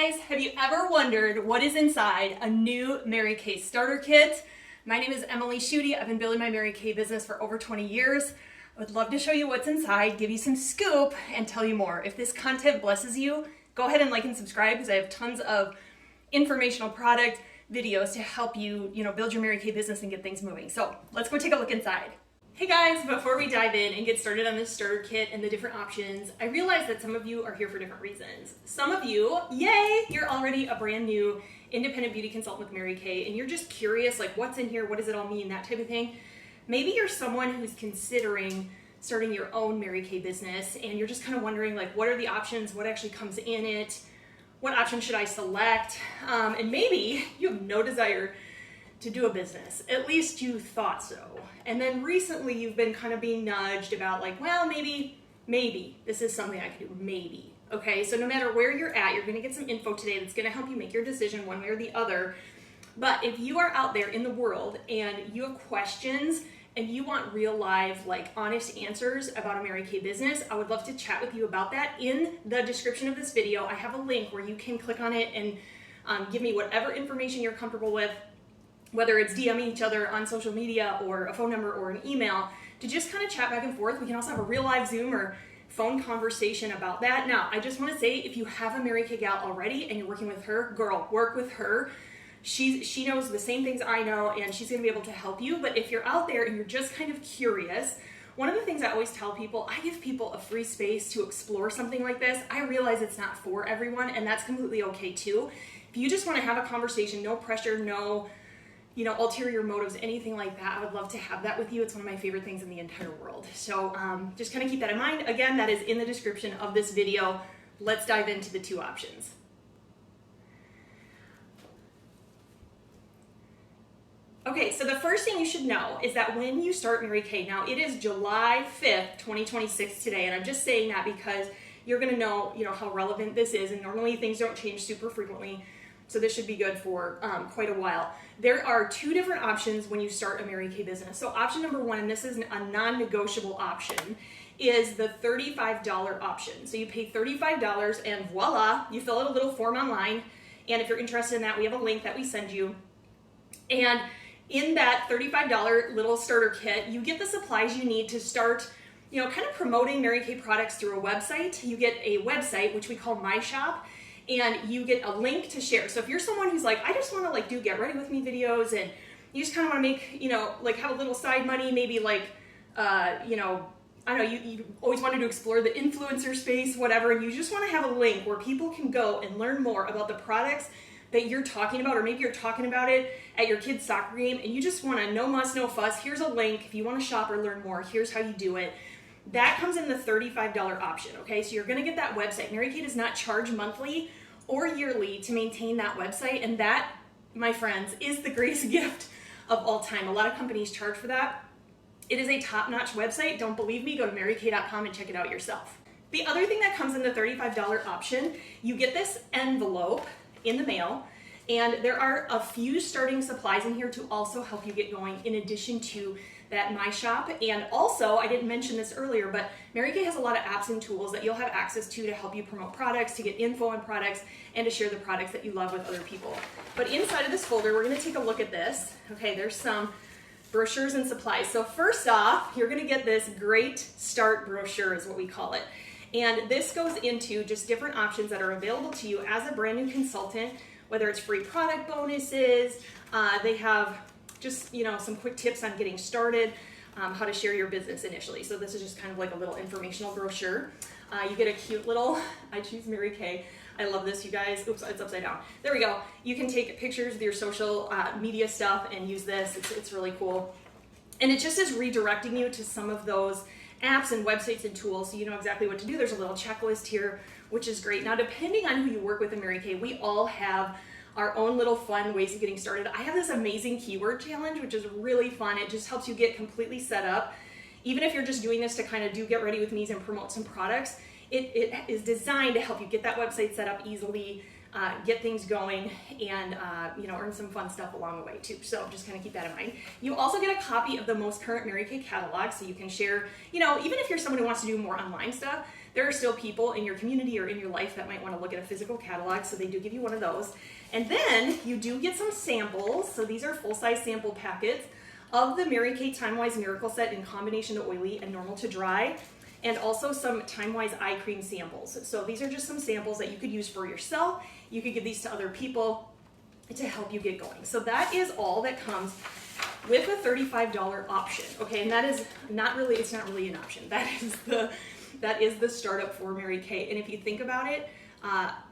guys, have you ever wondered what is inside a new Mary Kay starter kit? My name is Emily Schuette. I've been building my Mary Kay business for over 20 years. I would love to show you what's inside, give you some scoop, and tell you more. If this content blesses you, go ahead and like and subscribe because I have tons of informational product videos to help you, build your Mary Kay business and get things moving. So let's go take a look inside. Hey guys, before we dive in and get started on this starter kit and the different options, I realize that some of you are here for different reasons. Some of you, yay, you're already a brand new independent beauty consultant with Mary Kay and you're just curious, like what's in here, what does it all mean, that type of thing. Maybe you're someone who's considering starting your own Mary Kay business and you're just kind of wondering like what are the options, what actually comes in it, what option should I select, and maybe you have no desire to do a business. At least you thought so. And then recently you've been kind of being nudged about like, well, maybe this is something I can do, maybe. Okay, so no matter where you're at, you're gonna get some info today that's gonna help you make your decision one way or the other. But if you are out there in the world and you have questions and you want real live, like honest answers about a Mary Kay business, I would love to chat with you about that. In the description of this video, I have a link where you can click on it and give me whatever information you're comfortable with, whether it's DMing each other on social media or a phone number or an email, to just kind of chat back and forth. We can also have a real live Zoom or phone conversation about that. Now, I just want to say, if you have a Mary Kay gal already and you're working with her, girl, work with her. She knows the same things I know and she's going to be able to help you. But if you're out there and you're just kind of curious, one of the things I always tell people, I give people a free space to explore something like this. I realize it's not for everyone and that's completely okay too. If you just want to have a conversation, no pressure, no ulterior motives, anything like that, I would love to have that with you. It's one of my favorite things in the entire world. So just kind of keep that in mind. Again, that is in the description of this video. Let's dive into the two options. Okay, so the first thing you should know is that when you start Mary Kay, now it is July 5th, 2026 today, and I'm just saying that because you're gonna know, how relevant this is, and normally things don't change super frequently. So this should be good for quite a while. There are two different options when you start a Mary Kay business. So option number one, and this is a non-negotiable option, is the $35 option. So you pay $35 and voila, you fill out a little form online. And if you're interested in that, we have a link that we send you. And in that $35 little starter kit, you get the supplies you need to start, kind of promoting Mary Kay products through a website. You get a website, which we call MyShop, and you get a link to share. So if you're someone who's like, I just want to do get ready with me videos and you just kind of want to make, have a little side money, maybe I don't know, you always wanted to explore the influencer space, whatever, and you just want to have a link where people can go and learn more about the products that you're talking about, or maybe you're talking about it at your kid's soccer game and you just want to no muss, no fuss. Here's a link. If you want to shop or learn more, here's how you do it. That comes in the $35 option, okay? So you're gonna get that website. Mary Kay does not charge monthly or yearly to maintain that website, and that, my friends, is the greatest gift of all time. A lot of companies charge for that. It is a top-notch website. Don't believe me? Go to marykay.com and check it out yourself. The other thing that comes in the $35 option, you get this envelope in the mail, and there are a few starting supplies in here to also help you get going in addition to that MyShop. And also, I didn't mention this earlier, but Mary Kay has a lot of apps and tools that you'll have access to help you promote products, to get info on products, and to share the products that you love with other people. But inside of this folder, we're gonna take a look at this. Okay, there's some brochures and supplies. So first off, you're gonna get this Great Start brochure is what we call it. And this goes into just different options that are available to you as a brand new consultant, whether it's free product bonuses, they have just some quick tips on getting started, how to share your business initially. So this is just kind of like a little informational brochure. You get a cute little, I choose Mary Kay. I love this, you guys. Oops, it's upside down. There we go. You can take pictures of your social media stuff and use this. It's really cool. And it just is redirecting you to some of those apps and websites and tools so you know exactly what to do. There's a little checklist here, which is great. Now, depending on who you work with in Mary Kay, we all have our own little fun ways of getting started. I have this amazing keyword challenge, which is really fun. It just helps you get completely set up. Even if you're just doing this to kind of get ready with me and promote some products, it is designed to help you get that website set up easily, get things going, and earn some fun stuff along the way too. So just kind of keep that in mind. You also get a copy of the most current Mary Kay catalog, so you can share, even if you're someone who wants to do more online stuff, there are still people in your community or in your life that might want to look at a physical catalog, so they do give you one of those. And then you do get some samples. So these are full-size sample packets of the Mary Kay Time-Wise Miracle Set in combination to oily and normal to dry, and also some Time-Wise eye cream samples. So these are just some samples that you could use for yourself. You could give these to other people to help you get going. So that is all that comes with a $35 option. Okay, and that is not really, it's not really an option. That is the startup for Mary Kay. And if you think about it,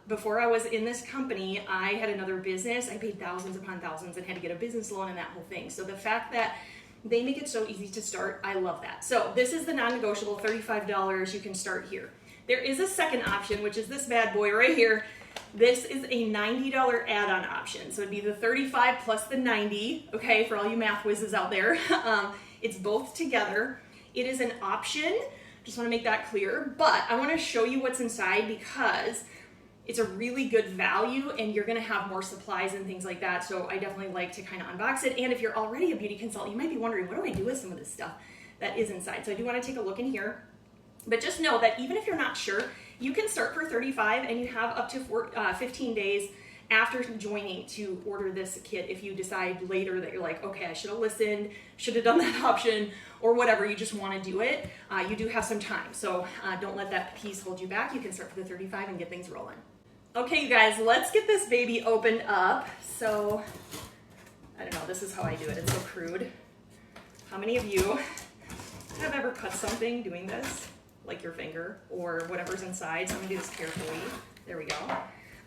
before I was in this company, I had another business. I paid thousands upon thousands and had to get a business loan and that whole thing. So the fact that they make it so easy to start, I love that. So this is the non-negotiable, $35. You can start here. There is a second option, which is this bad boy right here. This is a $90 add-on option. So it'd be the 35 plus the 90, okay, for all you math whizzes out there. It's both together. It is an option. Just want to make that clear. But I want to show you what's inside because it's a really good value and you're going to have more supplies and things like that. So I definitely like to kind of unbox it. And if you're already a beauty consultant, you might be wondering, what do I do with some of this stuff that is inside? So I do want to take a look in here. But just know that even if you're not sure, you can start for $35 and you have up to 15 days after joining to order this kit if you decide later that you're like, okay, I should have listened, should have done that option, or whatever, you just want to do it. You do have some time, so don't let that piece hold you back. You can start for the $35 and get things rolling. Okay, you guys, let's get this baby opened up. So, I don't know, this is how I do it. It's so crude. How many of you have ever cut something doing this? Like your finger or whatever's inside. So I'm gonna do this carefully. There we go.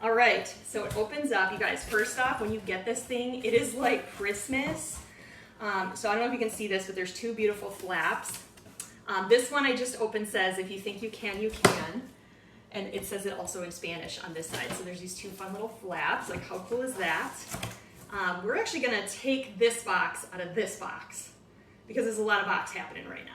All right, so it opens up. You guys, first off, when you get this thing, it is like Christmas. So I don't know if you can see this, but there's two beautiful flaps. This one I just opened says, if you think you can, you can. And it says it also in Spanish on this side. So there's these two fun little flaps. Like, how cool is that? We're actually gonna take this box out of this box because there's a lot of box happening right now.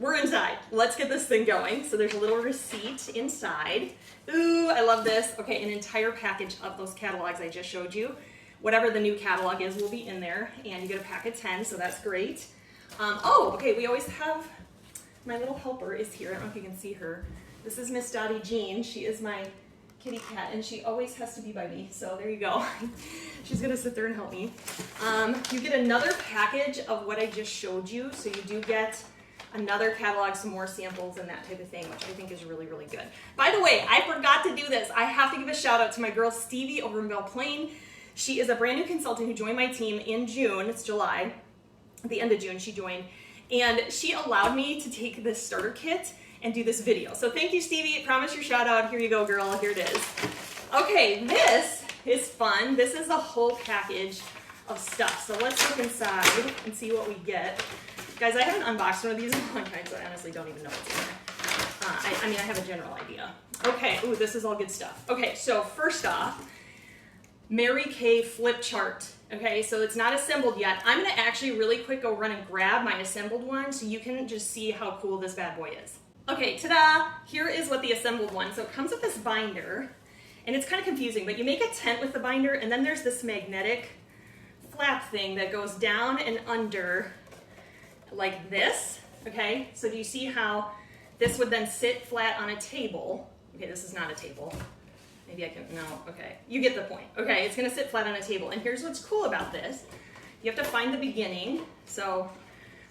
We're inside. Let's get this thing going. So there's a little receipt inside. Ooh, I love this. Okay, an entire package of those catalogs I just showed you. Whatever the new catalog is will be in there, and you get a pack of 10, so that's great. Oh, okay, we always have, my little helper is here. I don't know if you can see her. This is Miss Dottie Jean. She is my kitty cat, and she always has to be by me, so there you go. She's gonna sit there and help me. You get another package of what I just showed you, so you do get another catalog, some more samples and that type of thing, which I think is really, really good. By the way, I forgot to do this. I have to give a shout out to my girl Stevie over in Belle Plaine. She is a brand new consultant who joined my team in June. It's July. At the end of June, she joined. And she allowed me to take this starter kit and do this video. So thank you, Stevie. Promise your shout out. Here you go, girl. Here it is. Okay, this is fun. This is a whole package of stuff. So let's look inside and see what we get. Guys, I haven't unboxed one of these in a long time, so I honestly don't even know what's in there. I mean, I have a general idea. Okay, ooh, this is all good stuff. Okay, so first off, Mary Kay flip chart. Okay, so it's not assembled yet. I'm gonna actually really quick go run and grab my assembled one so you can just see how cool this bad boy is. Okay, ta-da! Here is what the assembled one. So it comes with this binder, and it's kind of confusing, but you make a tent with the binder, and then there's this magnetic flap thing that goes down and under like this, okay? So do you see how this would then sit flat on a table? Okay, this is not a table. Maybe I can, no, okay. You get the point. Okay, it's gonna sit flat on a table. And here's what's cool about this. You have to find the beginning. So,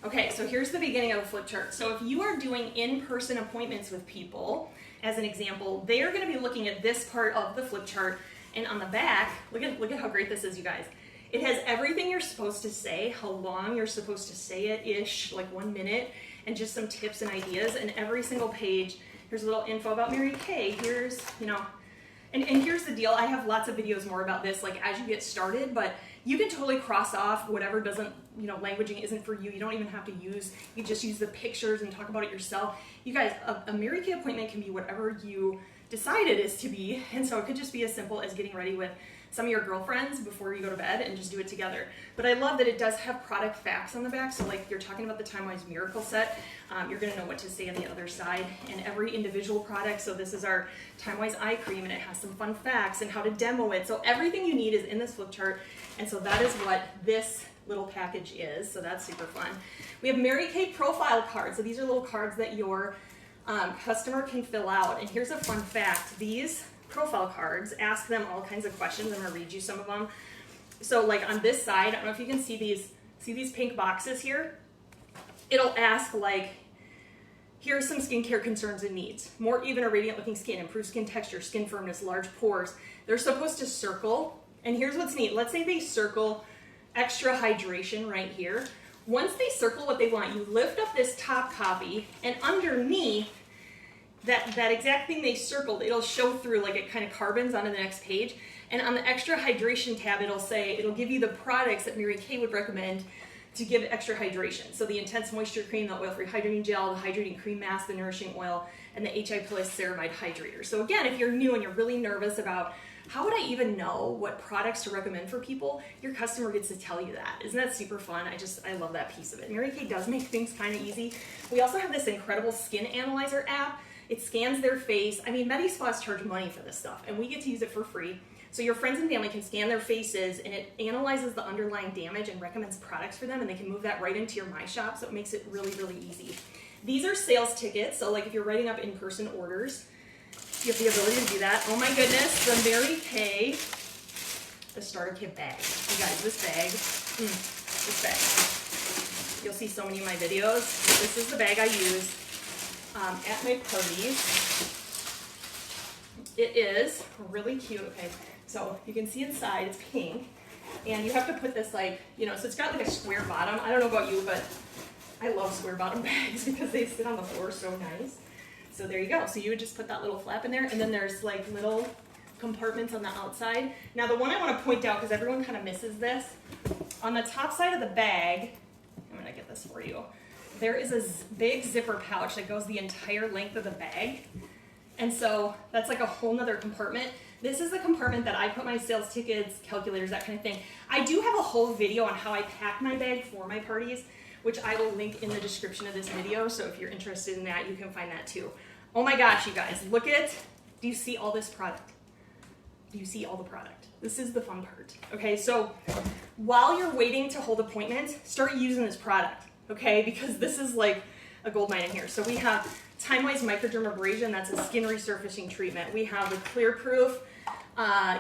okay, so here's the beginning of a flip chart. So if you are doing in-person appointments with people, as an example, they are gonna be looking at this part of the flip chart, and on the back, look at how great this is, you guys. It has everything you're supposed to say, how long you're supposed to say it-ish, like 1 minute, and just some tips and ideas. And every single page, here's a little info about Mary Kay. Here's, you know, and here's the deal. I have lots of videos more about this, like as you get started, but you can totally cross off whatever doesn't, you know, languaging isn't for you. You don't even have to use, you just use the pictures and talk about it yourself. You guys, a Mary Kay appointment can be whatever you decide it is to be. And so it could just be as simple as getting ready with some of your girlfriends before you go to bed and just do it together. But I love that it does have product facts on the back. So like you're talking about the Time-Wise Miracle Set, you're gonna know what to say on the other side, and every individual product. So this is our Time-Wise eye cream, and it has some fun facts and how to demo it. So everything you need is in this flip chart. And so that is what this little package is. So that's super fun. We have Mary Kay profile cards. So these are little cards that your customer can fill out. And here's a fun fact. These profile cards ask them all kinds of questions. I'm going to read you some of them. So like on this side, I don't know if you can see these pink boxes here. It'll ask like, here are some skincare concerns and needs. More even or radiant looking skin, improved skin texture, skin firmness, large pores. They're supposed to circle. And here's what's neat. Let's say they circle extra hydration right here. Once they circle what they want, you lift up this top copy, and underneath that exact thing they circled, it'll show through, like it kind of carbons onto the next page. And on the extra hydration tab, it'll give you the products that Mary Kay would recommend to give extra hydration. So the Intense Moisture Cream, the Oil-Free Hydrating Gel, the Hydrating Cream Mask, the Nourishing Oil, and the HI Plus Ceramide Hydrator. So again, if you're new and you're really nervous about how would I even know what products to recommend for people, your customer gets to tell you that. Isn't that super fun? I love that piece of it. Mary Kay does make things kind of easy. We also have this incredible skin analyzer app. It scans their face. I mean, Medi Spas charge money for this stuff, and we get to use it for free. So your friends and family can scan their faces, and it analyzes the underlying damage and recommends products for them, and they can move that right into your MyShop, so it makes it really, really easy. These are sales tickets, so like if you're writing up in-person orders, you have the ability to do that. Oh my goodness, the Mary Kay, the starter kit bag. You guys, this bag, you'll see so many of my videos. This is the bag I use at my parties. It is really cute. Okay, so you can see inside, it's pink, and you have to put this like, so it's got like a square bottom. I don't know about you, but I love square bottom bags because they sit on the floor so nice. So there you go. So you would just put that little flap in there, and then there's like little compartments on the outside. Now the one I want to point out, because everyone kind of misses this, on the top side of the bag, I'm going to get this for you, there is a big zipper pouch that goes the entire length of the bag. And so that's like a whole nother compartment. This is the compartment that I put my sales tickets, calculators, that kind of thing. I do have a whole video on how I pack my bag for my parties, which I will link in the description of this video. So if you're interested in that, you can find that too. Oh my gosh, you guys, do you see all this product? Do you see all the product? This is the fun part. Okay, so while you're waiting to hold appointments, start using this product, okay? Because this is like a gold mine in here. So we have Time-Wise Microdermabrasion, that's a skin resurfacing treatment. We have the Clear Proof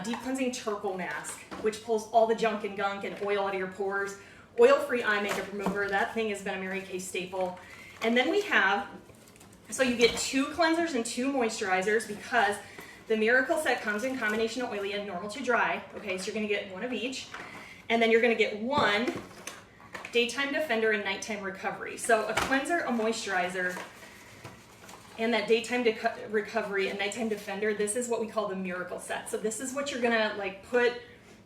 Deep Cleansing Charcoal Mask, which pulls all the junk and gunk and oil out of your pores. Oil-free eye makeup remover, that thing has been a Mary Kay staple. And then we have, so you get 2 cleansers and 2 moisturizers, because the Miracle Set comes in combination of oily and normal to dry. Okay, so you're gonna get 1 of each. And then you're gonna get 1 daytime defender and nighttime recovery. So a cleanser, a moisturizer, and that daytime recovery and nighttime defender, this is what we call the Miracle Set. So this is what you're gonna like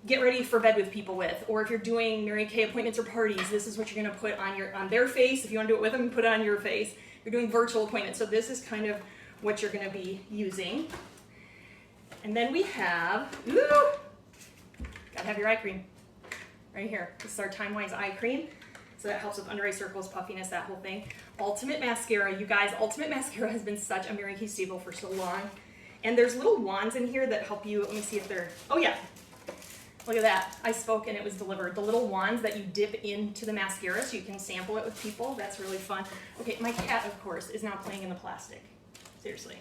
get ready for bed with people with, or if you're doing Mary Kay appointments or parties, this is what you're gonna put on their face. If you wanna do it with them, put it on your face. You're doing virtual appointments, so this is kind of what you're gonna be using. And then we have, gotta have your eye cream right here. This is our Time-Wise eye cream. So that helps with under eye circles, puffiness, that whole thing. Ultimate Mascara, you guys, Ultimate Mascara has been such a Mary Kay staple for so long. And there's little wands in here that help you, let me see if they're, oh yeah. Look at that, I spoke and it was delivered. The little wands that you dip into the mascara so you can sample it with people, that's really fun. Okay, my cat, of course, is now playing in the plastic. Seriously.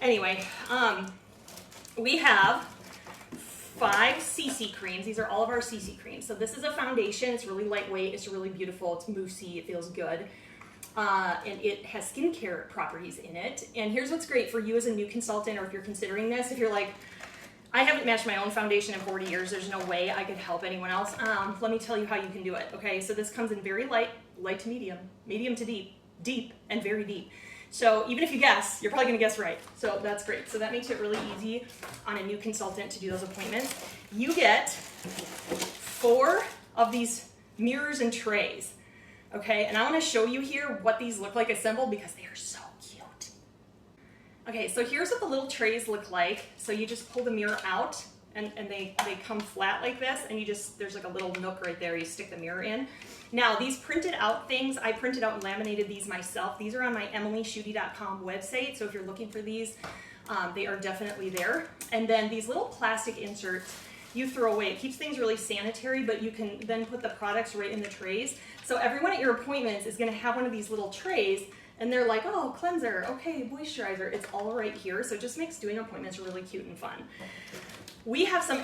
Anyway, we have 5 CC creams. These are all of our CC creams. So this is a foundation. It's really lightweight. It's really beautiful. It's moussey. It feels good. And it has skincare properties in it. And here's what's great for you as a new consultant, or if you're considering this, if you're like, I haven't matched my own foundation in 40 years. There's no way I could help anyone else. Let me tell you how you can do it. Okay, so this comes in very light to medium, medium to deep, deep, and very deep. So even if you guess, you're probably gonna guess right. So that's great. So that makes it really easy on a new consultant to do those appointments. You get 4 of these mirrors and trays. Okay, and I wanna show you here what these look like assembled because they are so cute. Okay, so here's what the little trays look like. So you just pull the mirror out and they come flat like this, and there's like a little nook right there, you stick the mirror in. Now these printed out things, I printed out and laminated these myself. These are on my EmilySchuette.com website, so if you're looking for these, they are definitely there. And then these little plastic inserts you throw away. It keeps things really sanitary, but you can then put the products right in the trays. So everyone at your appointments is gonna have one of these little trays, and they're like, oh, cleanser, okay, moisturizer, it's all right here. So it just makes doing appointments really cute and fun. We have some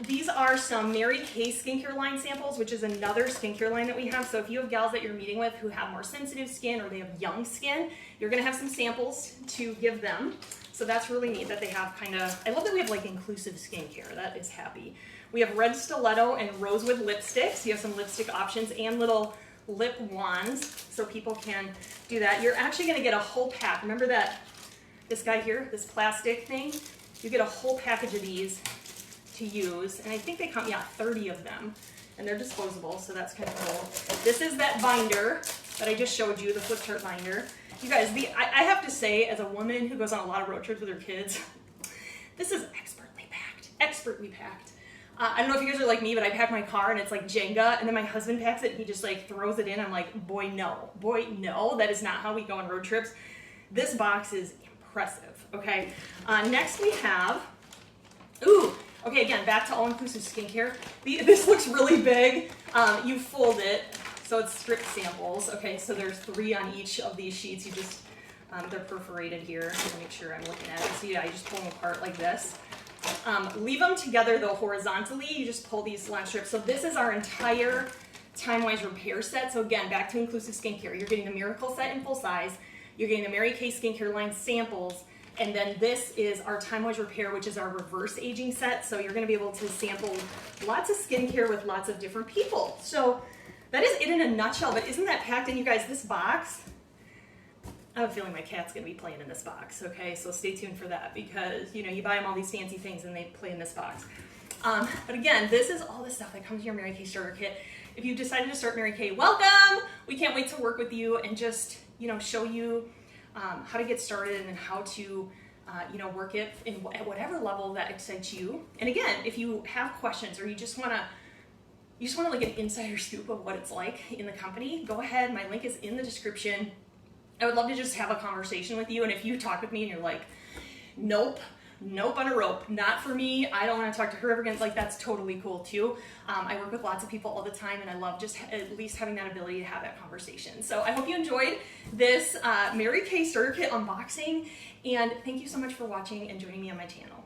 these are some Mary Kay skincare line samples, which is another skincare line that we have. So if you have gals that you're meeting with who have more sensitive skin or they have young skin, you're gonna have some samples to give them. So that's really neat that they have I love that we have like inclusive skincare. That is happy. We have red stiletto and rosewood lipsticks. You have some lipstick options and little lip wands, so people can do that. You're actually gonna get a whole pack. Remember this guy here, this plastic thing? You get a whole package of these to use, and I think they come, 30 of them, and they're disposable, so that's kind of cool. This is that binder that I just showed you, the flip chart binder. You guys, I have to say, as a woman who goes on a lot of road trips with her kids, this is expertly packed. I don't know if you guys are like me, but I pack my car and it's like Jenga, and then my husband packs it and he just like throws it in. I'm like, boy, no, that is not how we go on road trips. This box is impressive, okay? Next we have, okay, again, back to all-inclusive skincare. This looks really big. You fold it, so it's stripped samples. Okay, so there's 3 on each of these sheets. You just, they're perforated here. I'm gonna make sure I'm looking at it. So yeah, you just pull them apart like this. Leave them together though horizontally. You just pull these last strips. So this is our entire Time-Wise Repair set. So again, back to inclusive skincare. You're getting the Miracle set in full size. You're getting the Mary Kay skincare line samples. And then this is our Time-Wise Repair, which is our reverse aging set. So you're gonna be able to sample lots of skincare with lots of different people. So that is it in a nutshell, but isn't that packed in, you guys? This box, I have a feeling my cat's gonna be playing in this box, okay? So stay tuned for that, because you buy them all these fancy things and they play in this box. But again, this is all the stuff that comes in your Mary Kay starter kit. If you've decided to start Mary Kay, welcome! We can't wait to work with you and just, show you how to get started and how to, work it at whatever level that excites you. And again, if you have questions or you just want like an insider scoop of what it's like in the company, go ahead. My link is in the description. I would love to just have a conversation with you. And if you talk with me and you're like, nope on a rope, not for me, I don't want to talk to her ever again, like that's totally cool too. I work with lots of people all the time, and I love just at least having that ability to have that conversation. So I hope you enjoyed this Mary Kay starter kit unboxing, and thank you so much for watching and joining me on my channel.